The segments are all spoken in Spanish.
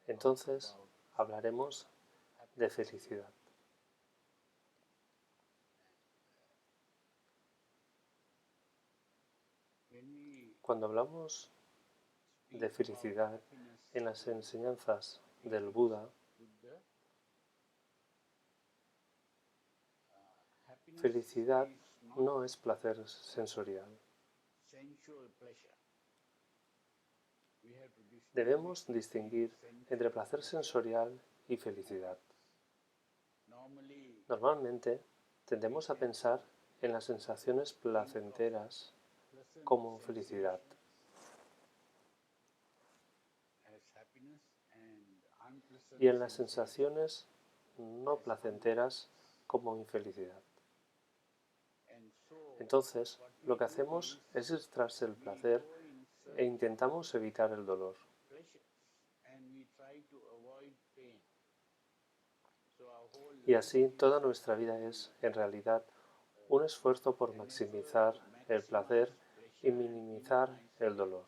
Entonces hablaremos de felicidad. Cuando hablamos de felicidad en las enseñanzas del Buda, felicidad no es placer sensorial. Debemos distinguir entre placer sensorial y felicidad. Normalmente tendemos a pensar en las sensaciones placenteras como felicidad y en las sensaciones no placenteras como infelicidad. Entonces, lo que hacemos es ir tras el placer e intentamos evitar el dolor. Y así toda nuestra vida es, en realidad, un esfuerzo por maximizar el placer y minimizar el dolor.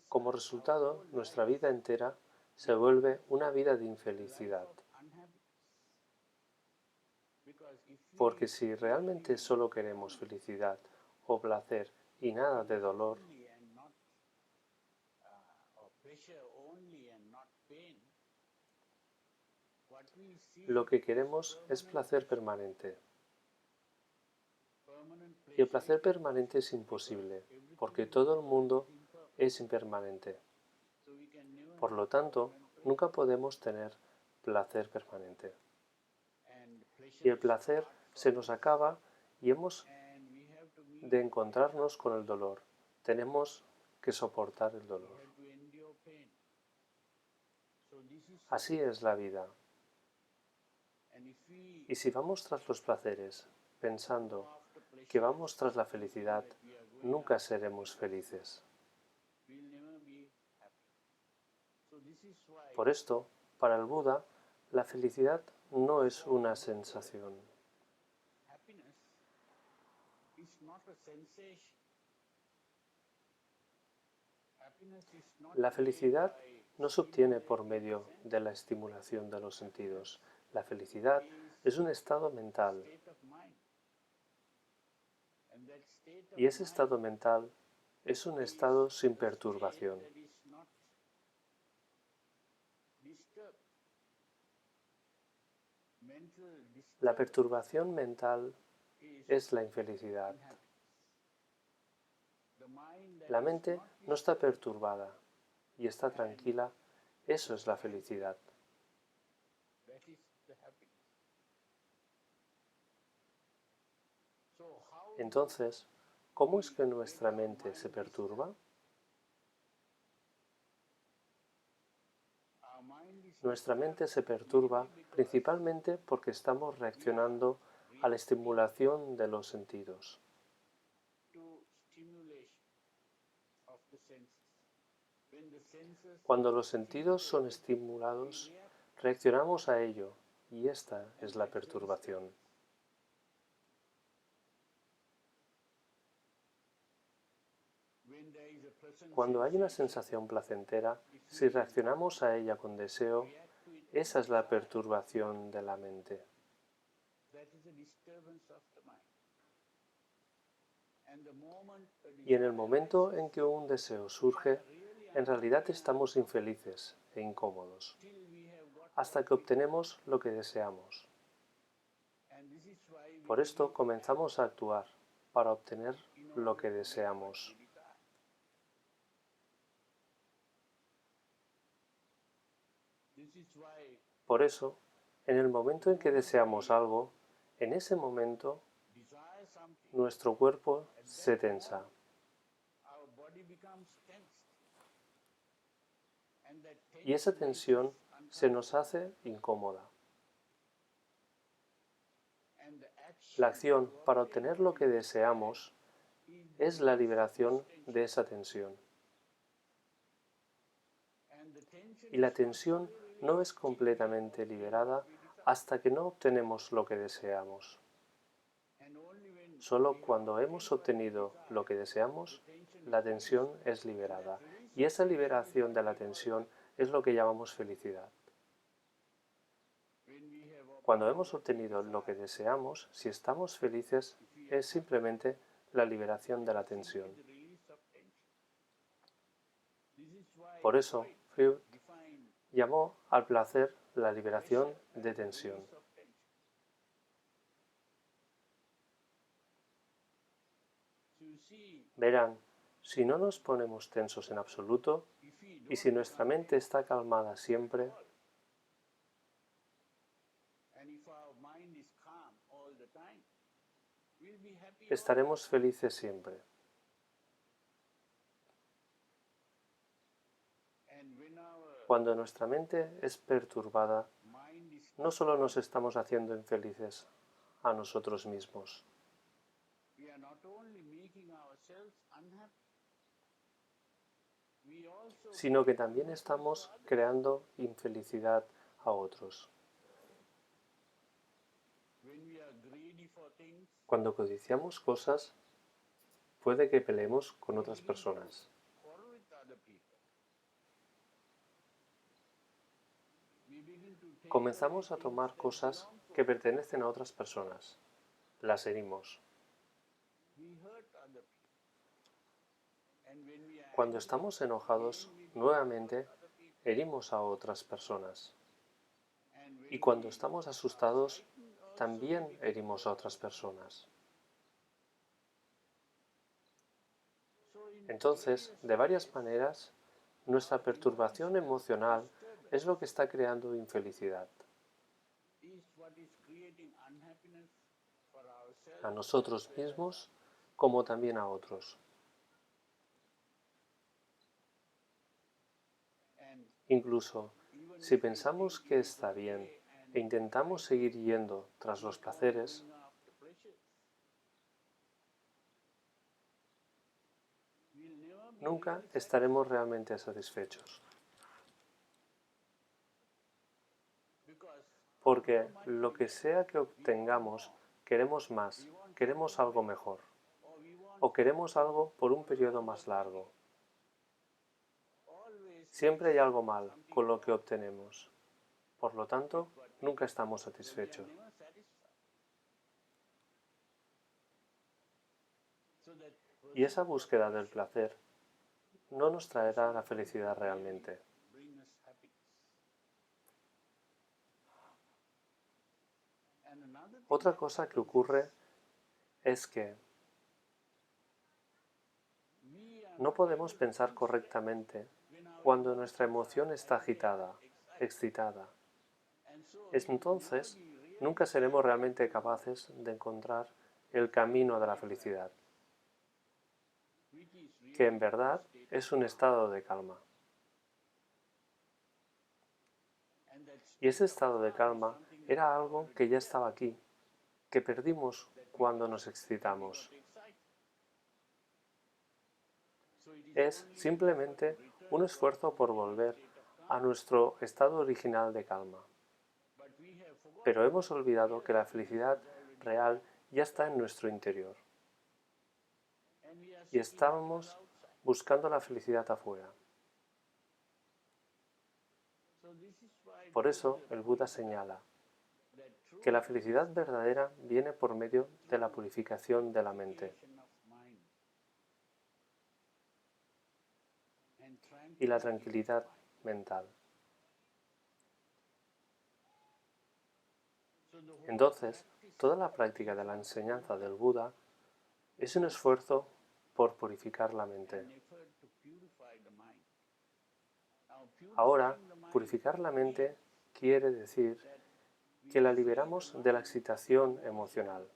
Como resultado, nuestra vida entera se vuelve una vida de infelicidad. Porque si realmente solo queremos felicidad o placer y nada de dolor, lo que queremos es placer permanente. Y el placer permanente es imposible, porque todo el mundo es impermanente. Por lo tanto, nunca podemos tener placer permanente. Y el placer se nos acaba y hemos de encontrarnos con el dolor. Tenemos que soportar el dolor. Así es la vida. Y si vamos tras los placeres, pensando que vamos tras la felicidad, nunca seremos felices. Por esto, para el Buda, la felicidad no es una sensación. La felicidad no se obtiene por medio de la estimulación de los sentidos. La felicidad es un estado mental. Y ese estado mental es un estado sin perturbación. La perturbación mental es la infelicidad. La mente no está perturbada y está tranquila. Eso es la felicidad. Entonces, ¿cómo es que nuestra mente se perturba? Nuestra mente se perturba principalmente porque estamos reaccionando a la estimulación de los sentidos. Cuando los sentidos son estimulados, reaccionamos a ello y esta es la perturbación. Cuando hay una sensación placentera, si reaccionamos a ella con deseo, esa es la perturbación de la mente. Y en el momento en que un deseo surge, en realidad estamos infelices e incómodos, hasta que obtenemos lo que deseamos. Por esto comenzamos a actuar para obtener lo que deseamos. Por eso, en el momento en que deseamos algo, en ese momento nuestro cuerpo se tensa. Y esa tensión se nos hace incómoda. La acción para obtener lo que deseamos es la liberación de esa tensión. Y la tensión no es completamente liberada hasta que no obtenemos lo que deseamos. Solo cuando hemos obtenido lo que deseamos, la tensión es liberada. Y esa liberación de la tensión es lo que llamamos felicidad. Cuando hemos obtenido lo que deseamos, si estamos felices, es simplemente la liberación de la tensión. Por eso, Freud llamó al placer la liberación de tensión. Verán, si no nos ponemos tensos en absoluto y si nuestra mente está calmada siempre, estaremos felices siempre. Cuando nuestra mente es perturbada, no solo nos estamos haciendo infelices a nosotros mismos, sino que también estamos creando infelicidad a otros. Cuando codiciamos cosas, puede que peleemos con otras personas. Comenzamos a tomar cosas que pertenecen a otras personas. Las herimos. Cuando estamos enojados, nuevamente herimos a otras personas. Y cuando estamos asustados, también herimos a otras personas. Entonces, de varias maneras, nuestra perturbación emocional es lo que está creando infelicidad a nosotros mismos como también a otros. Incluso si pensamos que está bien e intentamos seguir yendo tras los placeres, nunca estaremos realmente satisfechos. Porque lo que sea que obtengamos, queremos más, queremos algo mejor, o queremos algo por un periodo más largo. Siempre hay algo mal con lo que obtenemos. Por lo tanto, nunca estamos satisfechos. Y esa búsqueda del placer no nos traerá la felicidad realmente. Otra cosa que ocurre es que no podemos pensar correctamente cuando nuestra emoción está agitada, excitada. Entonces, nunca seremos realmente capaces de encontrar el camino de la felicidad, que en verdad es un estado de calma. Y ese estado de calma era algo que ya estaba aquí, que perdimos cuando nos excitamos. Es simplemente un esfuerzo por volver a nuestro estado original de calma. Pero hemos olvidado que la felicidad real ya está en nuestro interior. Y estamos buscando la felicidad afuera. Por eso el Buda señala que la felicidad verdadera viene por medio de la purificación de la mente y la tranquilidad mental. Entonces, toda la práctica de la enseñanza del Buda es un esfuerzo por purificar la mente. Ahora, purificar la mente quiere decir que la liberamos de la excitación emocional,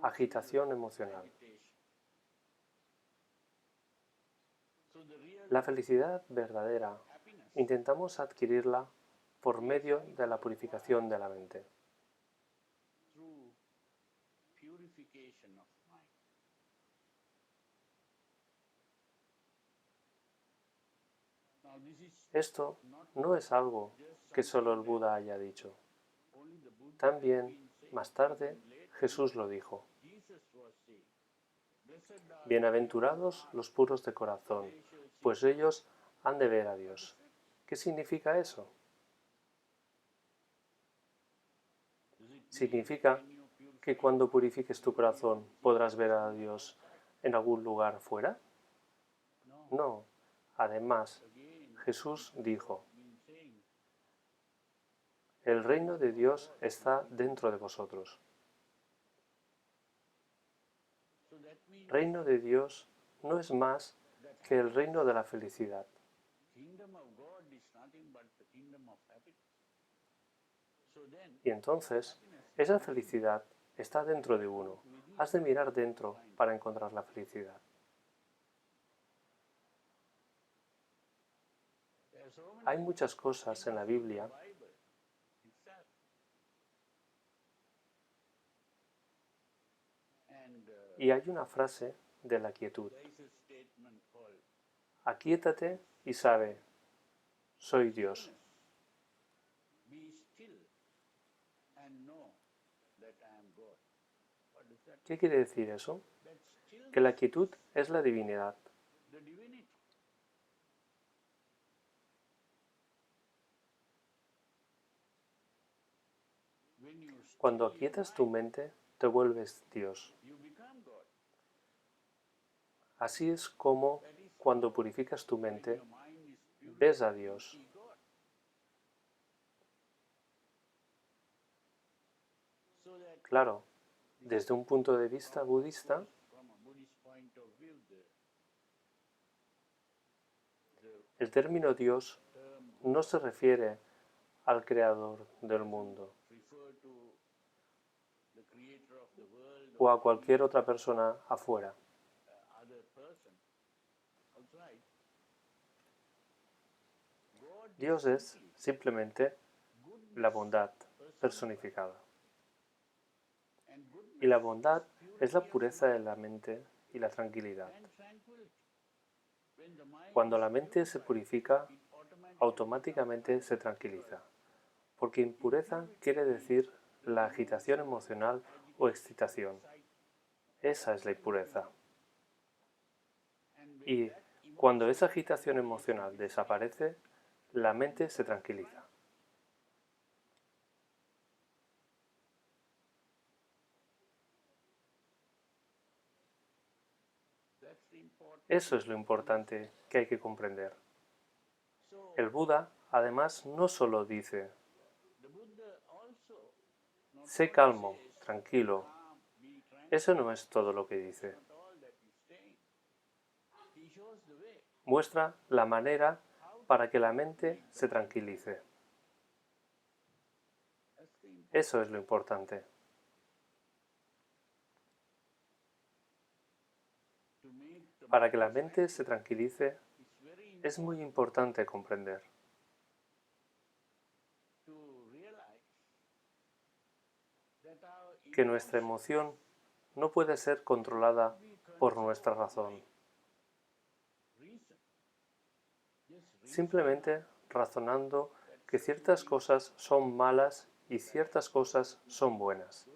agitación emocional. La felicidad verdadera intentamos adquirirla por medio de la purificación de la mente. Esto no es algo que solo el Buda haya dicho. También, más tarde, Jesús lo dijo. Bienaventurados los puros de corazón, pues ellos han de ver a Dios. ¿Qué significa eso? ¿Significa que cuando purifiques tu corazón podrás ver a Dios en algún lugar fuera? No. Además, Jesús dijo, el reino de Dios está dentro de vosotros. Reino de Dios no es más que el reino de la felicidad. Y entonces, esa felicidad está dentro de uno. Has de mirar dentro para encontrar la felicidad. Hay muchas cosas en la Biblia y hay una frase de la quietud. Aquíétate y sabe, soy Dios. ¿Qué quiere decir eso? Que la quietud es la divinidad. Cuando aquietas tu mente, te vuelves Dios. Así es como, cuando purificas tu mente, ves a Dios. Claro, desde un punto de vista budista, el término Dios no se refiere al creador del mundo o a cualquier otra persona afuera. Dios es simplemente la bondad personificada. Y la bondad es la pureza de la mente y la tranquilidad. Cuando la mente se purifica, automáticamente se tranquiliza, porque impureza quiere decir la agitación emocional o excitación. Esa es la impureza. Y cuando esa agitación emocional desaparece, la mente se tranquiliza. Eso es lo importante que hay que comprender. El Buda, además, no solo dice, sé calmo, tranquilo. Eso no es todo lo que dice. Muestra la manera para que la mente se tranquilice. Eso es lo importante. Para que la mente se tranquilice, es muy importante comprender que nuestra emoción no puede ser controlada por nuestra razón. Simplemente razonando que ciertas cosas son malas y ciertas cosas son buenas.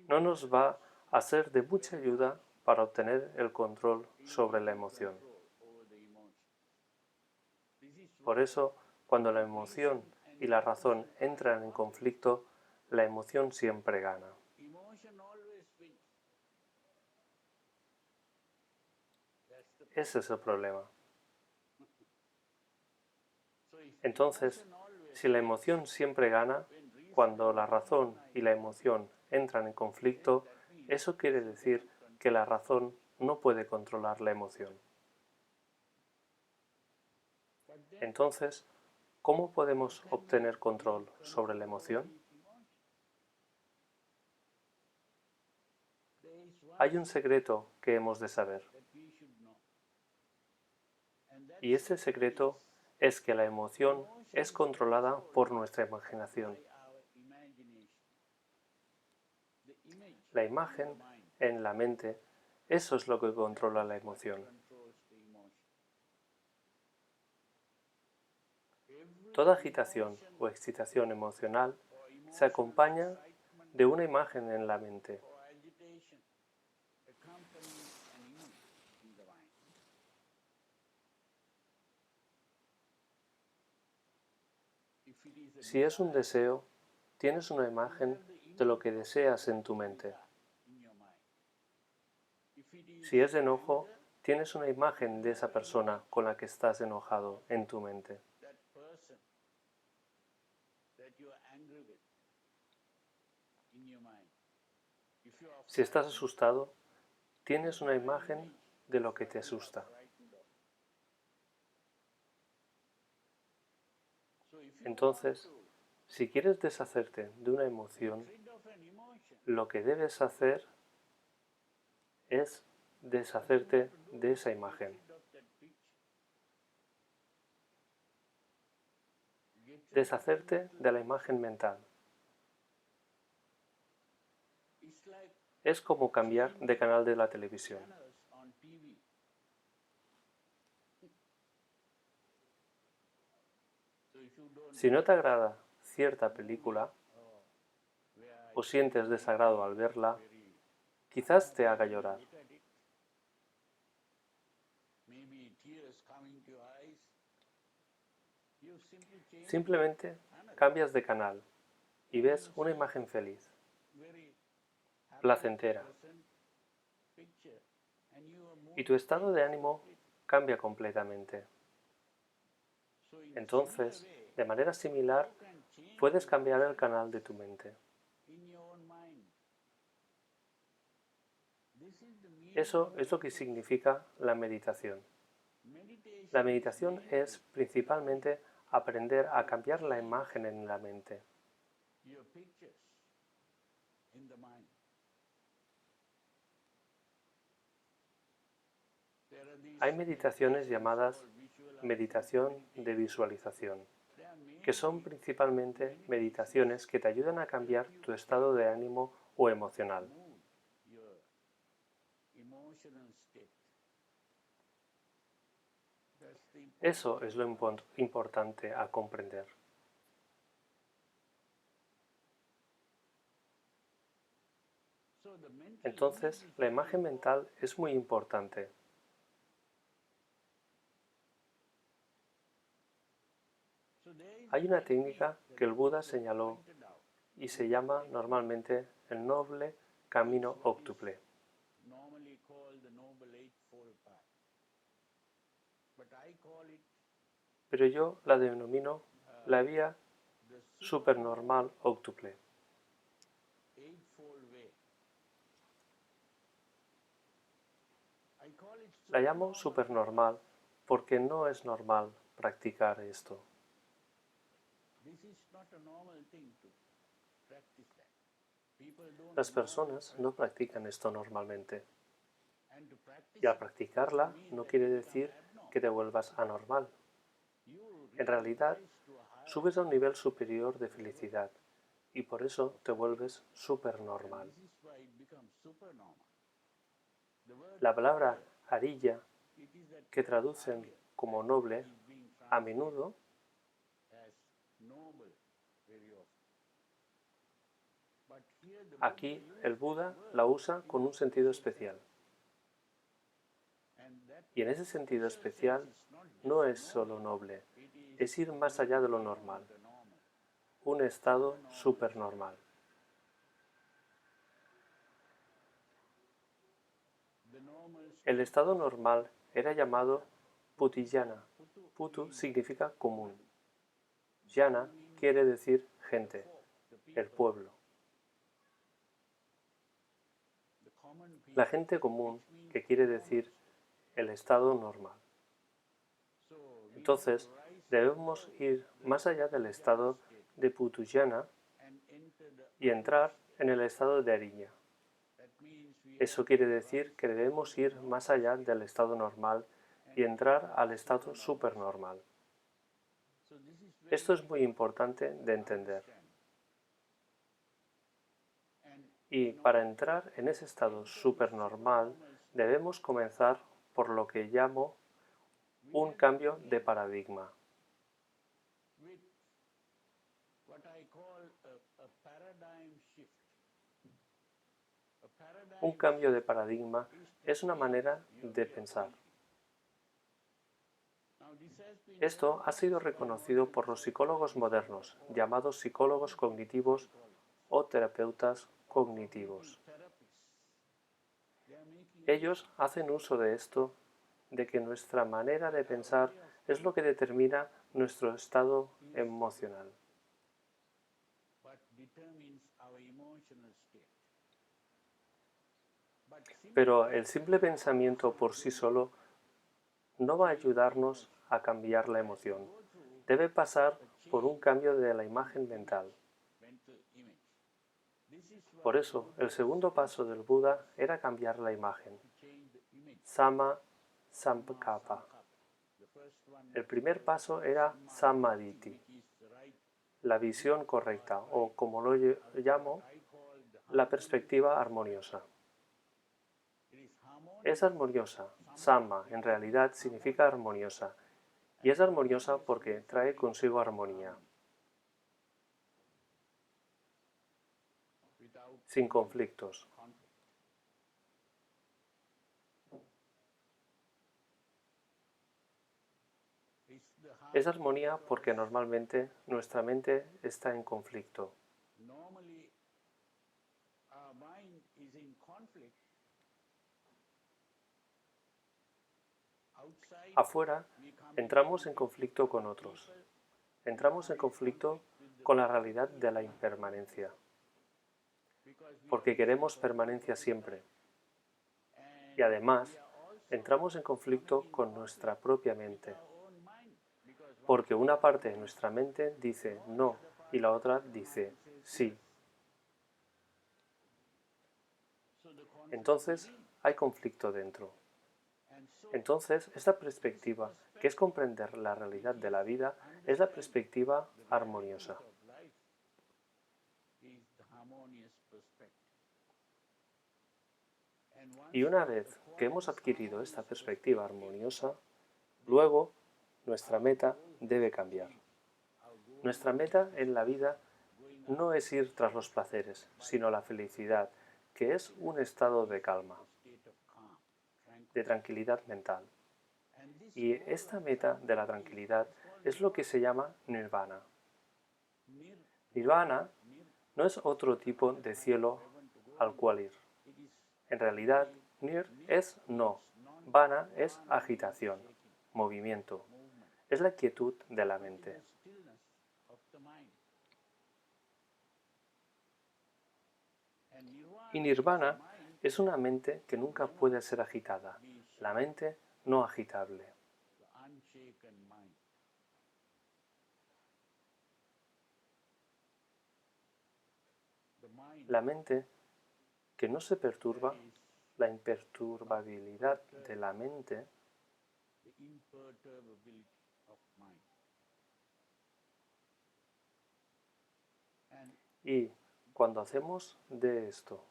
No nos va a ser de mucha ayuda para obtener el control sobre la emoción. Por eso, cuando la emoción y la razón entran en conflicto, la emoción siempre gana. Ese es el problema. Entonces, si la emoción siempre gana, cuando la razón y la emoción entran en conflicto, eso quiere decir que la razón no puede controlar la emoción. Entonces, ¿cómo podemos obtener control sobre la emoción? Hay un secreto que hemos de saber. Y ese secreto es que la emoción es controlada por nuestra imaginación. La imagen en la mente, eso es lo que controla la emoción. Toda agitación o excitación emocional se acompaña de una imagen en la mente. Si es un deseo, tienes una imagen de lo que deseas en tu mente. Si es enojo, tienes una imagen de esa persona con la que estás enojado en tu mente. Si estás asustado, tienes una imagen de lo que te asusta. Entonces, si quieres deshacerte de una emoción, lo que debes hacer es deshacerte de esa imagen. Deshacerte de la imagen mental. Es como cambiar de canal de la televisión. Si no te agrada cierta película o sientes desagrado al verla, quizás te haga llorar. Simplemente cambias de canal y ves una imagen feliz, placentera, y tu estado de ánimo cambia completamente. Entonces, de manera similar, puedes cambiar el canal de tu mente. Eso es lo que significa la meditación. La meditación es principalmente aprender a cambiar la imagen en la mente. Hay meditaciones llamadas meditación de visualización, que son principalmente meditaciones que te ayudan a cambiar tu estado de ánimo o emocional. Eso es lo importante a comprender. Entonces, la imagen mental es muy importante. Hay una técnica que el Buda señaló y se llama normalmente el noble camino óctuple. Pero yo la denomino la vía supernormal óctuple. La llamo supernormal porque no es normal practicar esto. Las personas no practican esto normalmente. Y al practicarla no quiere decir que te vuelvas anormal. En realidad, subes a un nivel superior de felicidad y por eso te vuelves supernormal. La palabra arilla, que traducen como noble, a menudo aquí el Buda la usa con un sentido especial. Y en ese sentido especial no es solo noble, es ir más allá de lo normal, un estado supernormal. El estado normal era llamado Putiyana. Putu significa común. Yana quiere decir gente, el pueblo. La gente común, que quiere decir el estado normal. Entonces, debemos ir más allá del estado de Putuyana y entrar en el estado de Ariña. Eso quiere decir que debemos ir más allá del estado normal y entrar al estado supernormal. Esto es muy importante de entender. Y para entrar en ese estado supernormal debemos comenzar por lo que llamo un cambio de paradigma. Un cambio de paradigma es una manera de pensar. Esto ha sido reconocido por los psicólogos modernos, llamados psicólogos cognitivos o terapeutas cognitivos. Ellos hacen uso de esto, de que nuestra manera de pensar es lo que determina nuestro estado emocional. Pero el simple pensamiento por sí solo no va a ayudarnos a cambiar la emoción. Debe pasar por un cambio de la imagen mental. Por eso, el segundo paso del Buda era cambiar la imagen. Sama Sankappa. El primer paso era Samadhi, la visión correcta, o como lo llamo, la perspectiva armoniosa. Es armoniosa. Sama en realidad significa armoniosa, y es armoniosa porque trae consigo armonía, sin conflictos. Es armonía porque normalmente nuestra mente está en conflicto. Afuera, entramos en conflicto con otros. Entramos en conflicto con la realidad de la impermanencia, porque queremos permanencia siempre. Y además, entramos en conflicto con nuestra propia mente, porque una parte de nuestra mente dice no y la otra dice sí. Entonces, hay conflicto dentro. Entonces, esta perspectiva, que es comprender la realidad de la vida, es la perspectiva armoniosa. Y una vez que hemos adquirido esta perspectiva armoniosa, luego nuestra meta debe cambiar. Nuestra meta en la vida no es ir tras los placeres, sino la felicidad, que es un estado de calma, de tranquilidad mental. Y esta meta de la tranquilidad es lo que se llama nirvana. Nirvana no es otro tipo de cielo al cual ir. En realidad, nir es no, vana es agitación, movimiento, es la quietud de la mente. Y nirvana es una mente que nunca puede ser agitada, la mente no agitable. La mente que no se perturba, la imperturbabilidad de la mente, y cuando hacemos de esto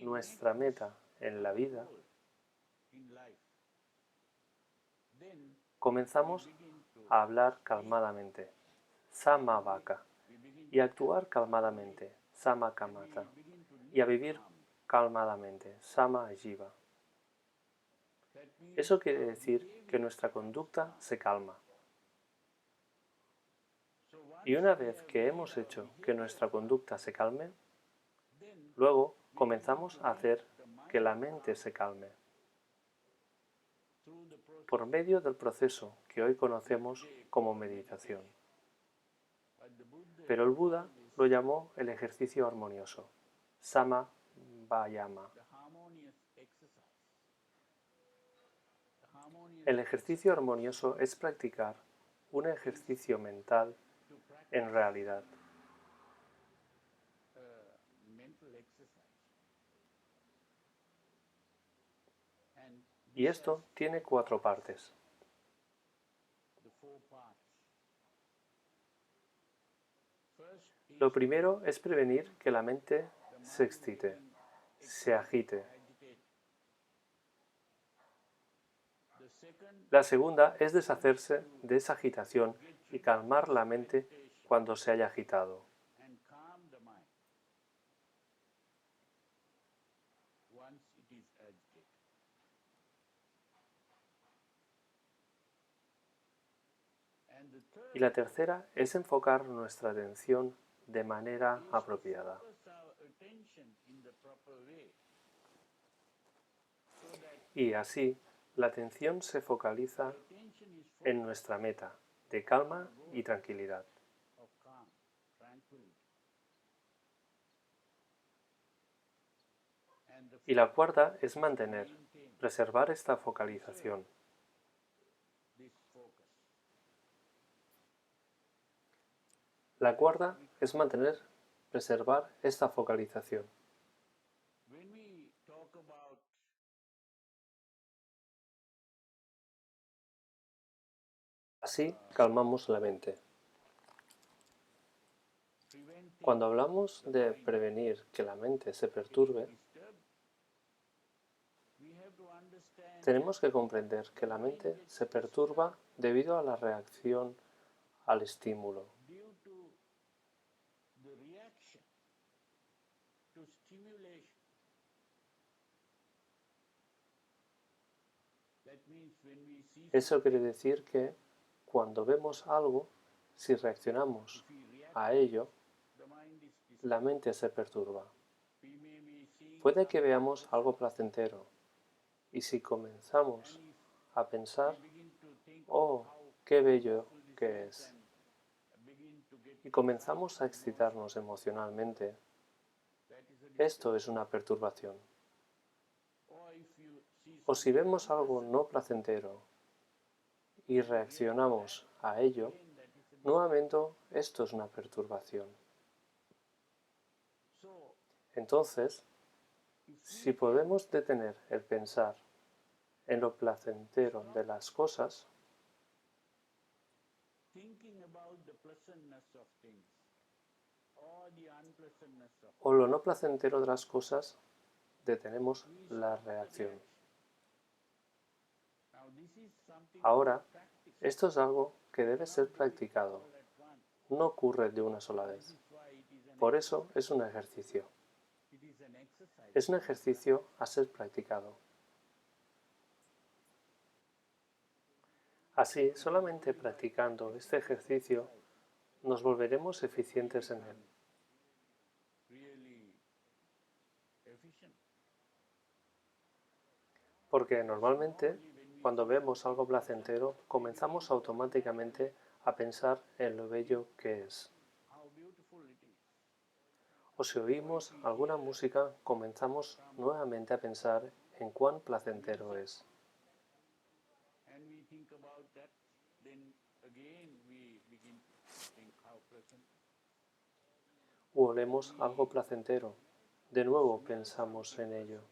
nuestra meta en la vida, comenzamos a hablar calmadamente, samavaka, y a actuar calmadamente, samakamata, y a vivir calmadamente, samajiva. Eso quiere decir que nuestra conducta se calma. Y una vez que hemos hecho que nuestra conducta se calme, luego comenzamos a hacer que la mente se calme, por medio del proceso que hoy conocemos como meditación. Pero el Buda lo llamó el ejercicio armonioso, Sama Vayama. El ejercicio armonioso es practicar un ejercicio mental en realidad. Y esto tiene 4 partes. Lo primero es prevenir que la mente se excite, se agite. La segunda es deshacerse de esa agitación y calmar la mente cuando se haya agitado. Y la tercera es enfocar nuestra atención de manera apropiada. Y así, la atención se focaliza en nuestra meta de calma y tranquilidad. Y la cuarta es mantener, preservar esta focalización. La cuarta es mantener, preservar esta focalización. Así calmamos la mente. Cuando hablamos de prevenir que la mente se perturbe, tenemos que comprender que la mente se perturba debido a la reacción al estímulo. Eso quiere decir que cuando vemos algo, si reaccionamos a ello, la mente se perturba. Puede que veamos algo placentero y si comenzamos a pensar, oh, qué bello que es, y comenzamos a excitarnos emocionalmente, esto es una perturbación. O si vemos algo no placentero y reaccionamos a ello, nuevamente esto es una perturbación. Entonces, si podemos detener el pensar en lo placentero de las cosas, o lo no placentero de las cosas, detenemos la reacción. Ahora, esto es algo que debe ser practicado. No ocurre de una sola vez. Por eso es un ejercicio. Es un ejercicio a ser practicado. Así, solamente practicando este ejercicio, nos volveremos eficientes en él. Porque normalmente, cuando vemos algo placentero, comenzamos automáticamente a pensar en lo bello que es. O si oímos alguna música, comenzamos nuevamente a pensar en cuán placentero es. O olemos algo placentero, de nuevo pensamos en ello.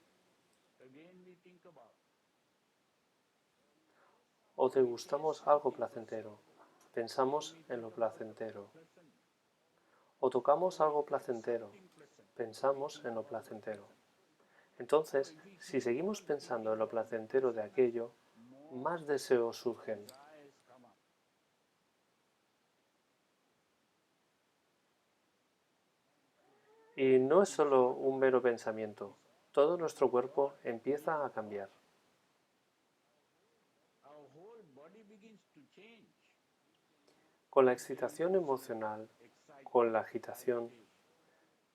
O degustamos algo placentero, pensamos en lo placentero. O tocamos algo placentero, pensamos en lo placentero. Entonces, si seguimos pensando en lo placentero de aquello, más deseos surgen. Y no es solo un mero pensamiento, todo nuestro cuerpo empieza a cambiar. Con la excitación emocional, con la agitación,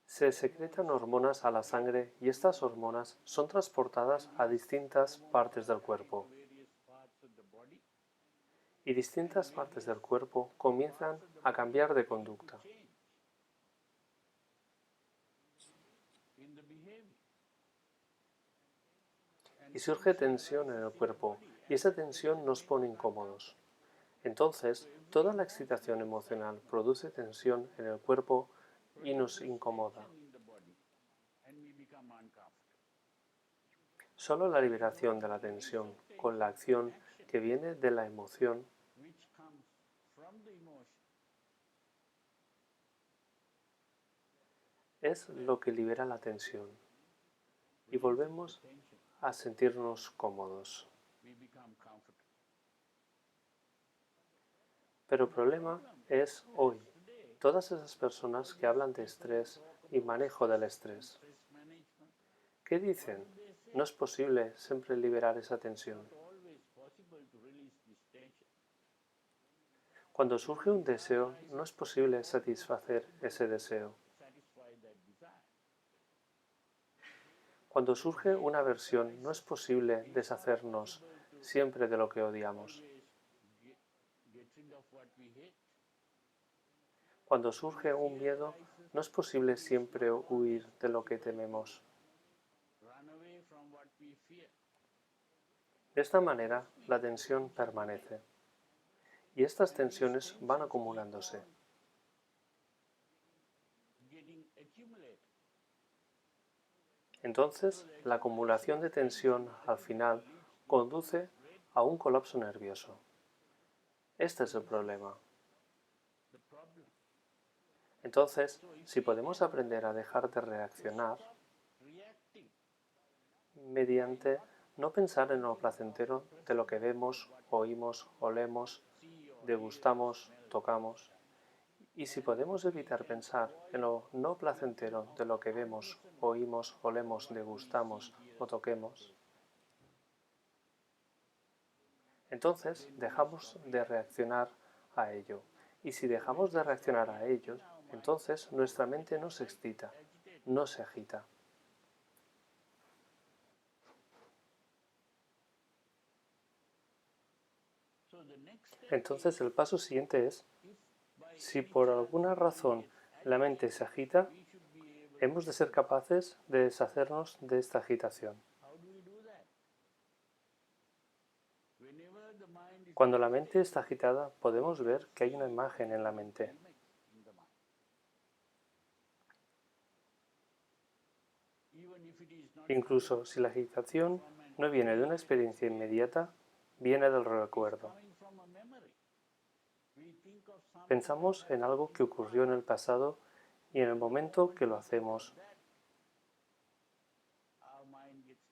se secretan hormonas a la sangre y estas hormonas son transportadas a distintas partes del cuerpo. Y distintas partes del cuerpo comienzan a cambiar de conducta. Y surge tensión en el cuerpo y esa tensión nos pone incómodos. Entonces, toda la excitación emocional produce tensión en el cuerpo y nos incomoda. Solo la liberación de la tensión con la acción que viene de la emoción es lo que libera la tensión y volvemos a sentirnos cómodos. Pero el problema es hoy, todas esas personas que hablan de estrés y manejo del estrés. ¿Qué dicen? No es posible siempre liberar esa tensión. Cuando surge un deseo, no es posible satisfacer ese deseo. Cuando surge una aversión, no es posible deshacernos siempre de lo que odiamos. Cuando surge un miedo, no es posible siempre huir de lo que tememos. De esta manera, la tensión permanece. Y estas tensiones van acumulándose. Entonces, la acumulación de tensión al final conduce a un colapso nervioso. Este es el problema. Entonces, si podemos aprender a dejar de reaccionar mediante no pensar en lo placentero de lo que vemos, oímos, olemos, degustamos, tocamos, y si podemos evitar pensar en lo no placentero de lo que vemos, oímos, olemos, degustamos o toquemos, entonces dejamos de reaccionar a ello. Y si dejamos de reaccionar a ello, entonces nuestra mente no se excita, no se agita. Entonces el paso siguiente es, si por alguna razón la mente se agita, hemos de ser capaces de deshacernos de esta agitación. Cuando la mente está agitada, podemos ver que hay una imagen en la mente. Incluso si la agitación no viene de una experiencia inmediata, viene del recuerdo. Pensamos en algo que ocurrió en el pasado y en el momento que lo hacemos,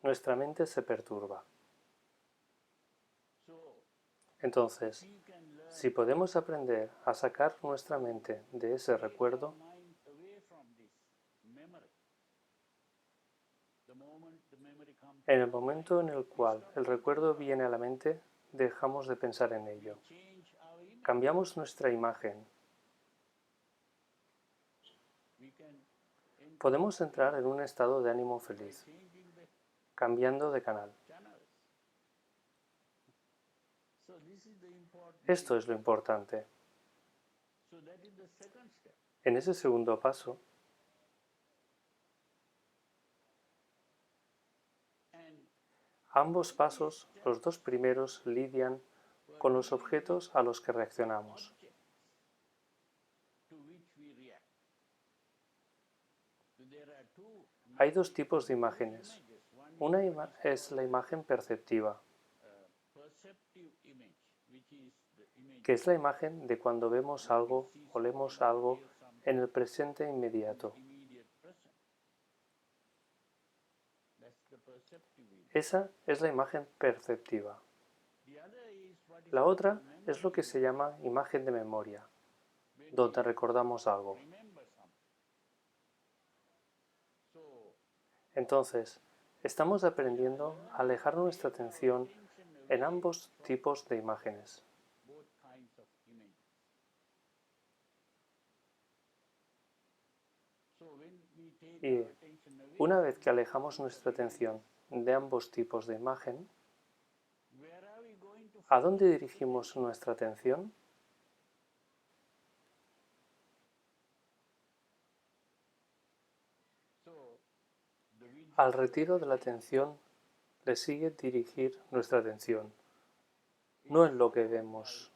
nuestra mente se perturba. Entonces, si podemos aprender a sacar nuestra mente de ese recuerdo, en el momento en el cual el recuerdo viene a la mente, dejamos de pensar en ello. Cambiamos nuestra imagen. Podemos entrar en un estado de ánimo feliz, cambiando de canal. Esto es lo importante. En ese segundo paso, ambos pasos, los dos primeros, lidian con los objetos a los que reaccionamos. Hay dos tipos de imágenes. Una es la imagen perceptiva, que es la imagen de cuando vemos algo, olemos algo en el presente inmediato. Esa es la imagen perceptiva. La otra es lo que se llama imagen de memoria, donde recordamos algo. Entonces, estamos aprendiendo a alejar nuestra atención en ambos tipos de imágenes. Y una vez que alejamos nuestra atención de ambos tipos de imagen, ¿a dónde dirigimos nuestra atención? Al retiro de la atención le sigue dirigir nuestra atención, no en lo que vemos,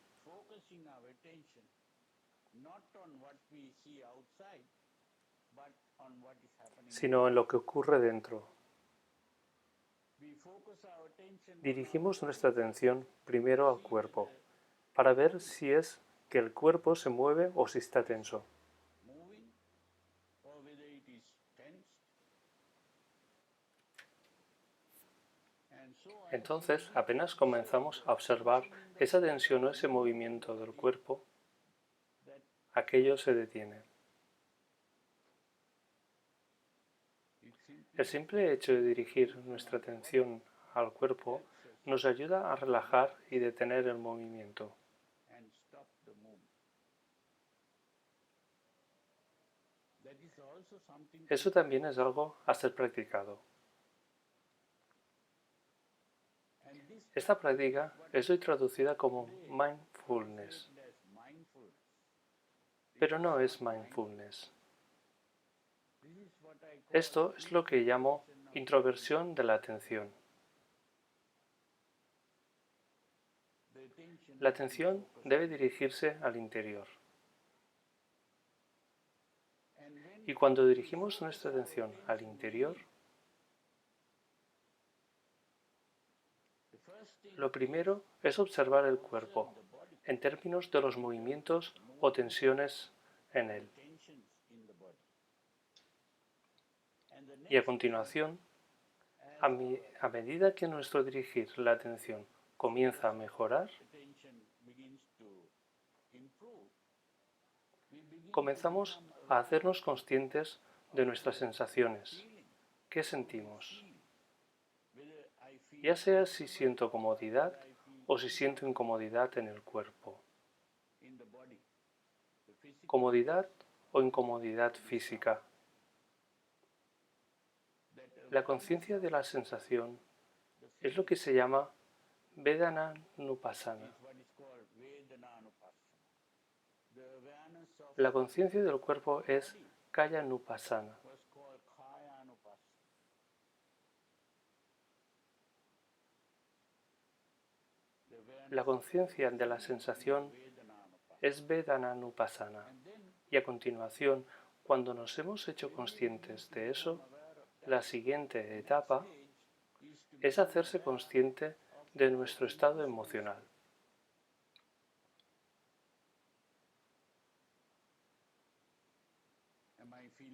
sino en lo que ocurre dentro. Dirigimos nuestra atención primero al cuerpo, para ver si es que el cuerpo se mueve o si está tenso. Entonces, apenas comenzamos a observar esa tensión o ese movimiento del cuerpo, aquello se detiene. El simple hecho de dirigir nuestra atención al cuerpo nos ayuda a relajar y detener el movimiento. Eso también es algo a ser practicado. Esta práctica es hoy traducida como mindfulness, pero no es mindfulness. Esto es lo que llamo introversión de la atención. La atención debe dirigirse al interior. Y cuando dirigimos nuestra atención al interior, lo primero es observar el cuerpo, en términos de los movimientos o tensiones en él. Y a continuación, a medida que nuestro dirigir la atención comienza a mejorar, comenzamos a hacernos conscientes de nuestras sensaciones. ¿Qué sentimos? Ya sea si siento comodidad o si siento incomodidad en el cuerpo. Comodidad o incomodidad física. La conciencia de la sensación es lo que se llama Vedananupassana. La conciencia del cuerpo es Kayanupassana. La conciencia de la sensación es Vedananupassana. Y a continuación, cuando nos hemos hecho conscientes de eso, la siguiente etapa es hacerse consciente de nuestro estado emocional.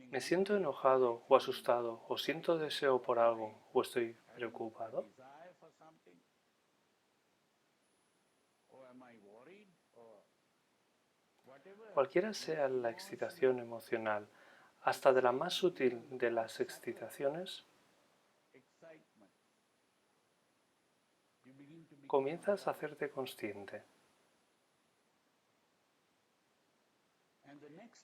¿Me siento enojado o asustado o siento deseo por algo o estoy preocupado? Cualquiera sea la excitación emocional, hasta de la más sutil de las excitaciones, comienzas a hacerte consciente.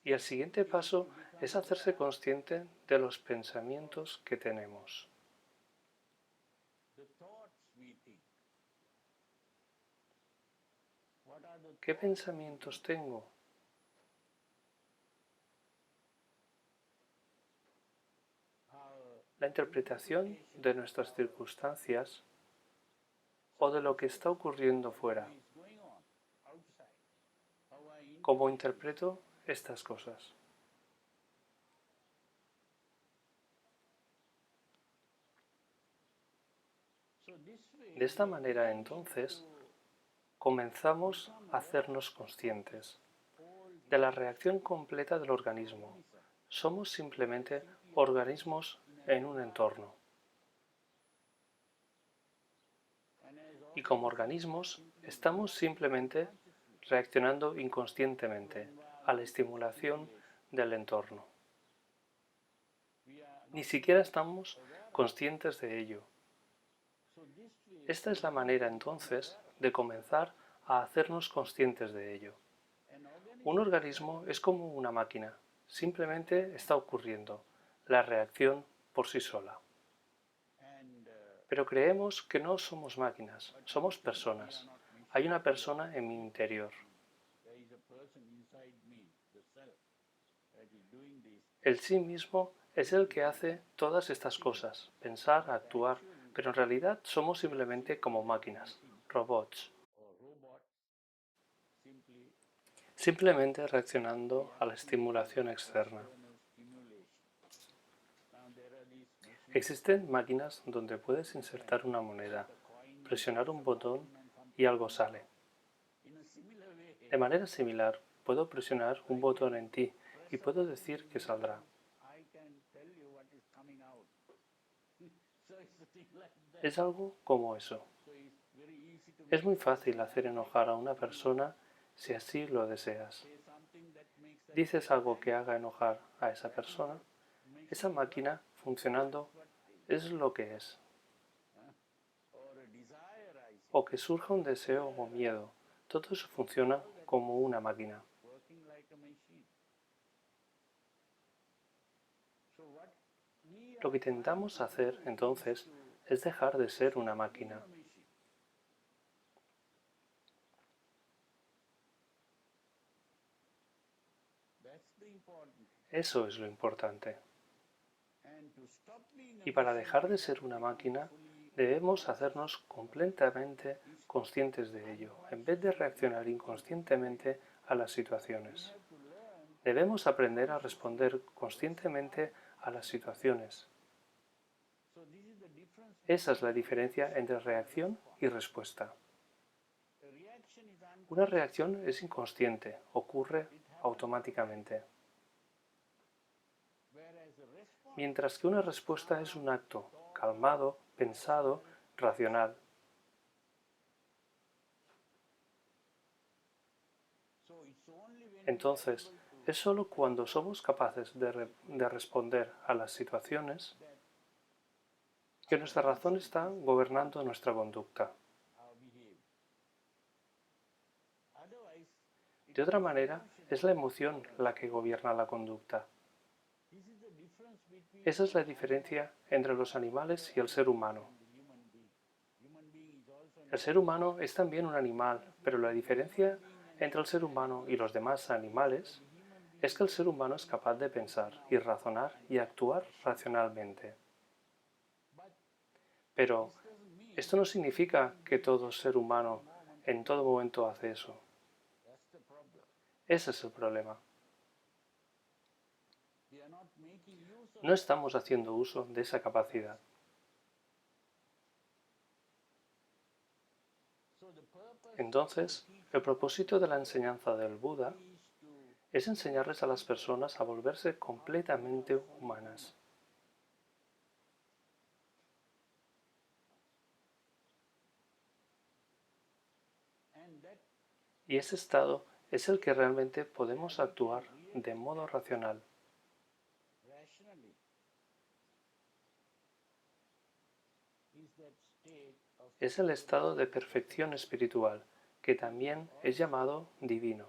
Y el siguiente paso es hacerse consciente de los pensamientos que tenemos. ¿Qué pensamientos tengo? La interpretación de nuestras circunstancias o de lo que está ocurriendo fuera. ¿Cómo interpreto estas cosas? De esta manera, entonces, comenzamos a hacernos conscientes de la reacción completa del organismo. Somos simplemente organismos en un entorno. Y como organismos, estamos simplemente reaccionando inconscientemente a la estimulación del entorno. Ni siquiera estamos conscientes de ello. Esta es la manera entonces de comenzar a hacernos conscientes de ello. Un organismo es como una máquina, simplemente está ocurriendo la reacción por sí sola. Pero creemos que no somos máquinas, somos personas. Hay una persona en mi interior. El sí mismo es el que hace todas estas cosas, pensar, actuar, pero en realidad somos simplemente como máquinas, robots, simplemente reaccionando a la estimulación externa. Existen máquinas donde puedes insertar una moneda, presionar un botón y algo sale. De manera similar, puedo presionar un botón en ti y puedo decir que saldrá. Es algo como eso. Es muy fácil hacer enojar a una persona si así lo deseas. Dices algo que haga enojar a esa persona, esa máquina funcionando es lo que es. O que surja un deseo o miedo, todo eso funciona como una máquina. Lo que intentamos hacer, entonces, es dejar de ser una máquina. Eso es lo importante. Y para dejar de ser una máquina, debemos hacernos completamente conscientes de ello, en vez de reaccionar inconscientemente a las situaciones. Debemos aprender a responder conscientemente a las situaciones. Esa es la diferencia entre reacción y respuesta. Una reacción es inconsciente, ocurre automáticamente, mientras que una respuesta es un acto calmado, pensado, racional. Entonces, es sólo cuando somos capaces de responder a las situaciones que nuestra razón está gobernando nuestra conducta. De otra manera, es la emoción la que gobierna la conducta. Esa es la diferencia entre los animales y el ser humano. El ser humano es también un animal, pero la diferencia entre el ser humano y los demás animales es que el ser humano es capaz de pensar y razonar y actuar racionalmente. Pero esto no significa que todo ser humano en todo momento hace eso. Ese es el problema. No estamos haciendo uso de esa capacidad. Entonces, el propósito de la enseñanza del Buda es enseñarles a las personas a volverse completamente humanas. Y ese estado es el que realmente podemos actuar de modo racional. Es el estado de perfección espiritual, que también es llamado divino.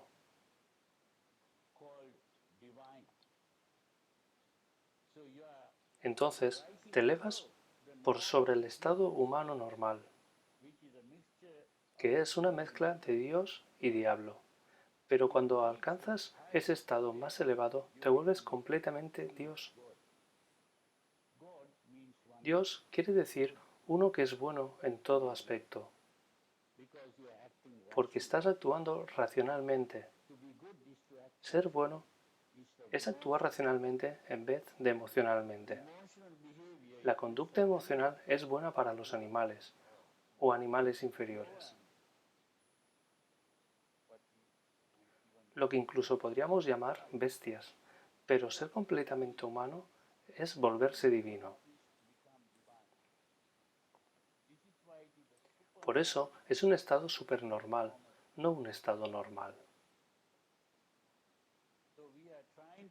Entonces, te elevas por sobre el estado humano normal, que es una mezcla de Dios y diablo. Pero cuando alcanzas ese estado más elevado, te vuelves completamente Dios. Dios quiere decir uno que es bueno en todo aspecto, porque estás actuando racionalmente. Ser bueno es actuar racionalmente en vez de emocionalmente. La conducta emocional es buena para los animales o animales inferiores, lo que incluso podríamos llamar bestias, pero ser completamente humano es volverse divino. Por eso es un estado supernormal, no un estado normal.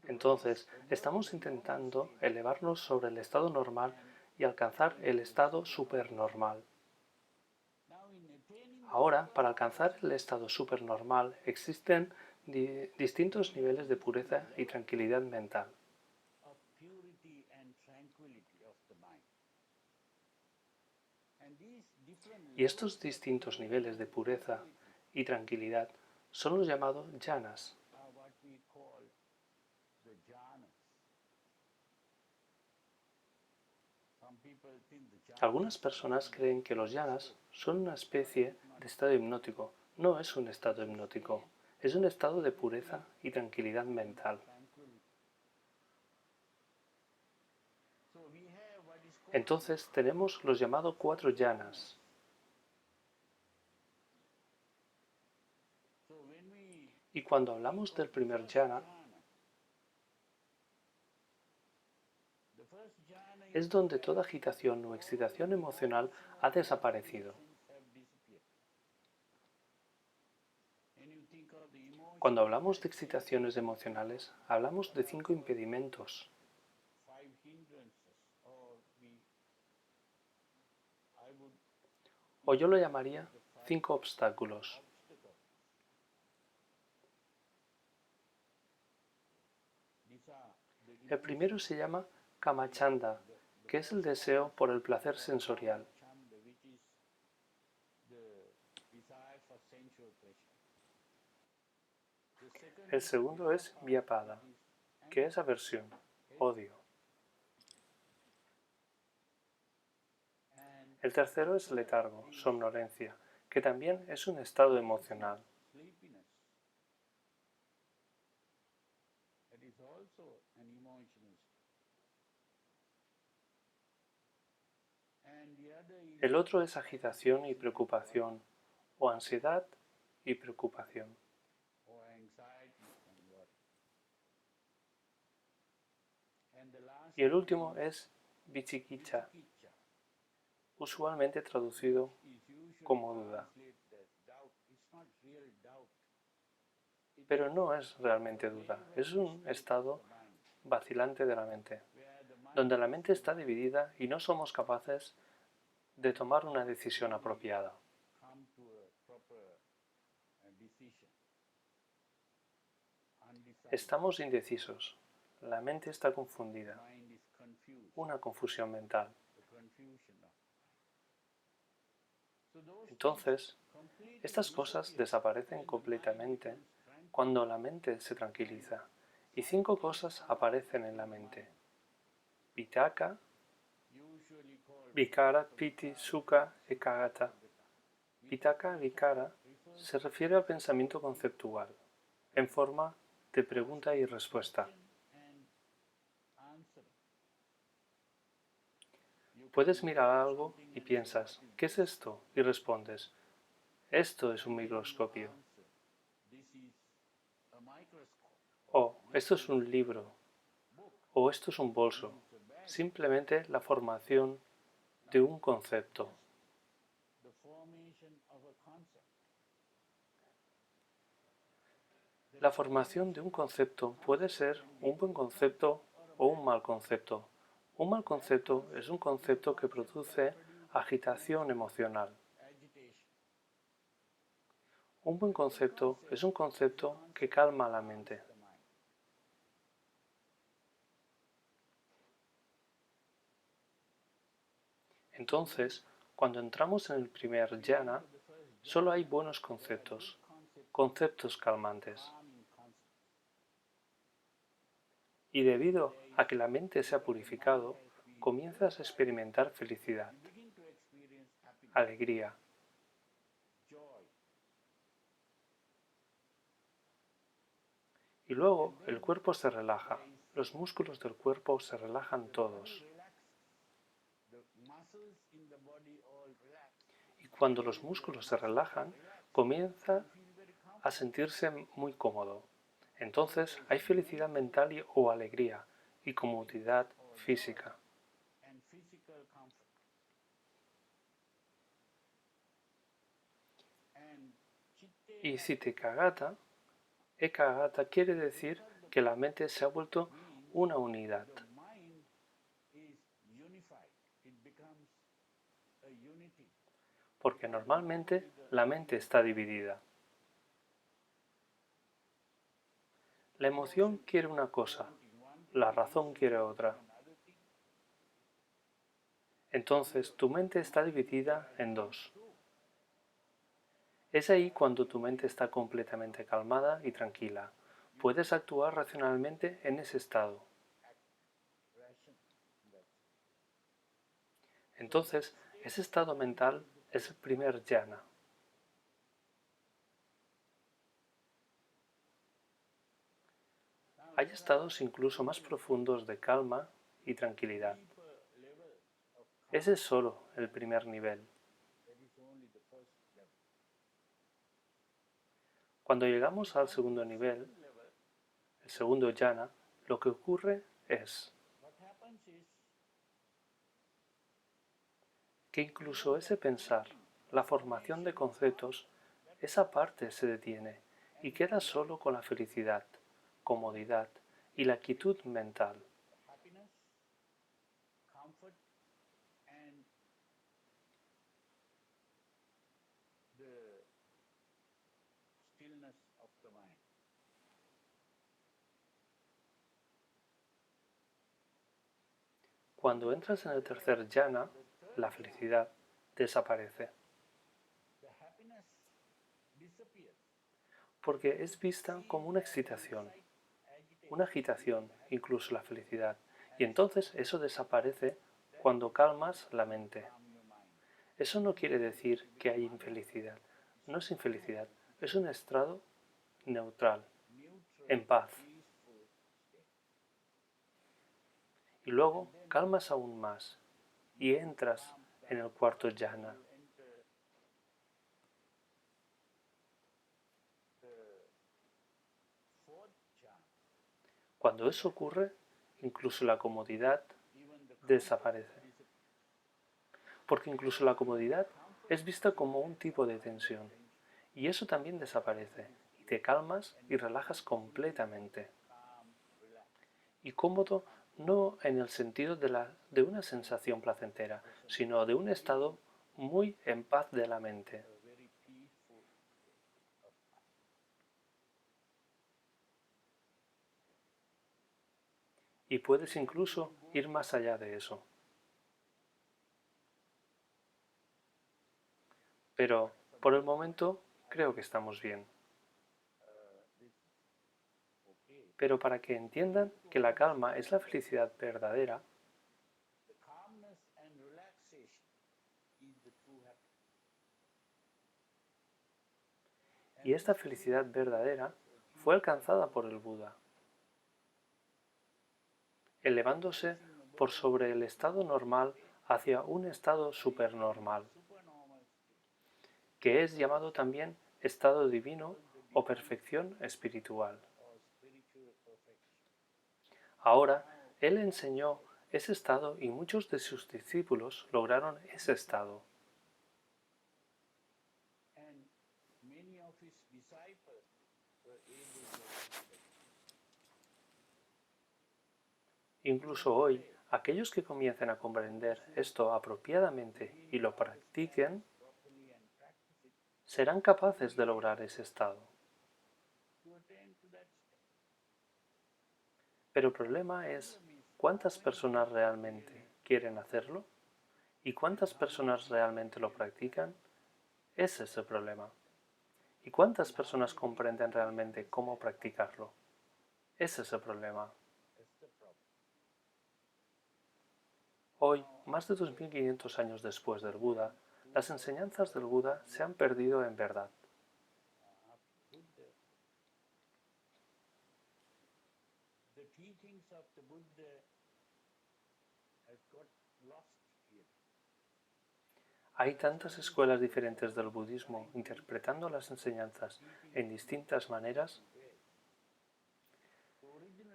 Entonces, estamos intentando elevarnos sobre el estado normal y alcanzar el estado supernormal. Ahora, para alcanzar el estado supernormal existen distintos niveles de pureza y tranquilidad mental. Y estos distintos niveles de pureza y tranquilidad son los llamados jhanas. Algunas personas creen que los jhanas son una especie de estado hipnótico. No es un estado hipnótico, es un estado de pureza y tranquilidad mental. Entonces tenemos los llamados 4 jhanas. Y cuando hablamos del primer jhana, es donde toda agitación o excitación emocional ha desaparecido. Cuando hablamos de excitaciones emocionales, hablamos de 5 impedimentos. O yo lo llamaría 5 obstáculos. El primero se llama Kamachanda, que es el deseo por el placer sensorial. El segundo es Vyapada, que es aversión, odio. El tercero es letargo, somnolencia, que también es un estado emocional. El otro es agitación y preocupación, o ansiedad y preocupación. Y el último es Vicikiccha, usualmente traducido como duda. Pero no es realmente duda, es un estado vacilante de la mente, donde la mente está dividida y no somos capaces de tomar una decisión apropiada. Estamos indecisos, la mente está confundida, una confusión mental. Entonces, estas cosas desaparecen completamente cuando la mente se tranquiliza y 5 cosas aparecen en la mente: Vitaka, Vikara, Piti, Sukha, Ekagata. Vitaka, Vikara se refiere al pensamiento conceptual, en forma de pregunta y respuesta. Puedes mirar algo y piensas, ¿qué es esto? Y respondes, esto es un microscopio. O esto es un libro. O esto es un bolso. Simplemente la formación de un concepto. La formación de un concepto puede ser un buen concepto o un mal concepto. Un mal concepto es un concepto que produce agitación emocional. Un buen concepto es un concepto que calma la mente. Entonces, cuando entramos en el primer jhana, solo hay buenos conceptos, conceptos calmantes. Y debido a que la mente se ha purificado, comienzas a experimentar felicidad, alegría. Y luego el cuerpo se relaja, los músculos del cuerpo se relajan todos. Y cuando los músculos se relajan, comienza a sentirse muy cómodo. Entonces hay felicidad mental o alegría y comodidad física. Y Ekagata quiere decir que la mente se ha vuelto una unidad. Porque normalmente la mente está dividida. La emoción quiere una cosa, la razón quiere otra. Entonces tu mente está dividida en dos. Es ahí cuando tu mente está completamente calmada y tranquila. Puedes actuar racionalmente en ese estado. Entonces, ese estado mental es el primer jhana. Hay estados incluso más profundos de calma y tranquilidad. Ese es solo el primer nivel. Cuando llegamos al segundo nivel, el segundo jhana, lo que ocurre es que incluso ese pensar, la formación de conceptos, esa parte se detiene y queda solo con la felicidad, comodidad y la quietud mental. Cuando entras en el tercer jhana, la felicidad desaparece, porque es vista como una excitación, una agitación, incluso la felicidad, y entonces eso desaparece cuando calmas la mente. Eso no quiere decir que hay infelicidad, no es infelicidad, es un estado neutral, en paz. Y luego calmas aún más y entras en el cuarto jhana. Cuando eso ocurre, incluso la comodidad desaparece. Porque incluso la comodidad es vista como un tipo de tensión. Y eso también desaparece. Y te calmas y relajas completamente. Y cómodo no en el sentido de una sensación placentera, sino de un estado muy en paz de la mente. Y puedes incluso ir más allá de eso. Pero por el momento creo que estamos bien. Pero para que entiendan que la calma es la felicidad verdadera, y esta felicidad verdadera fue alcanzada por el Buda, elevándose por sobre el estado normal hacia un estado supernormal, que es llamado también estado divino o perfección espiritual. Ahora, él enseñó ese estado y muchos de sus discípulos lograron ese estado. Incluso hoy, aquellos que comiencen a comprender esto apropiadamente y lo practiquen, serán capaces de lograr ese estado. Pero el problema es cuántas personas realmente quieren hacerlo y cuántas personas realmente lo practican. Ese es el problema. ¿Y cuántas personas comprenden realmente cómo practicarlo? Ese es el problema. Hoy, más de 2500 años después del Buda, las enseñanzas del Buda se han perdido en verdad. Hay tantas escuelas diferentes del budismo interpretando las enseñanzas en distintas maneras.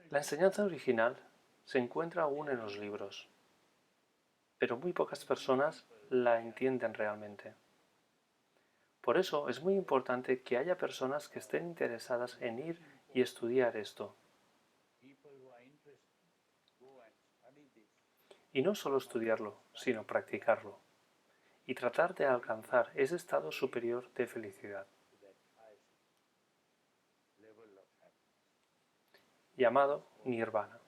La enseñanza original se encuentra aún en los libros, pero muy pocas personas la entienden realmente. Por eso es muy importante que haya personas que estén interesadas en ir y estudiar esto. Y no solo estudiarlo, sino practicarlo. Y tratar de alcanzar ese estado superior de felicidad, llamado nirvana.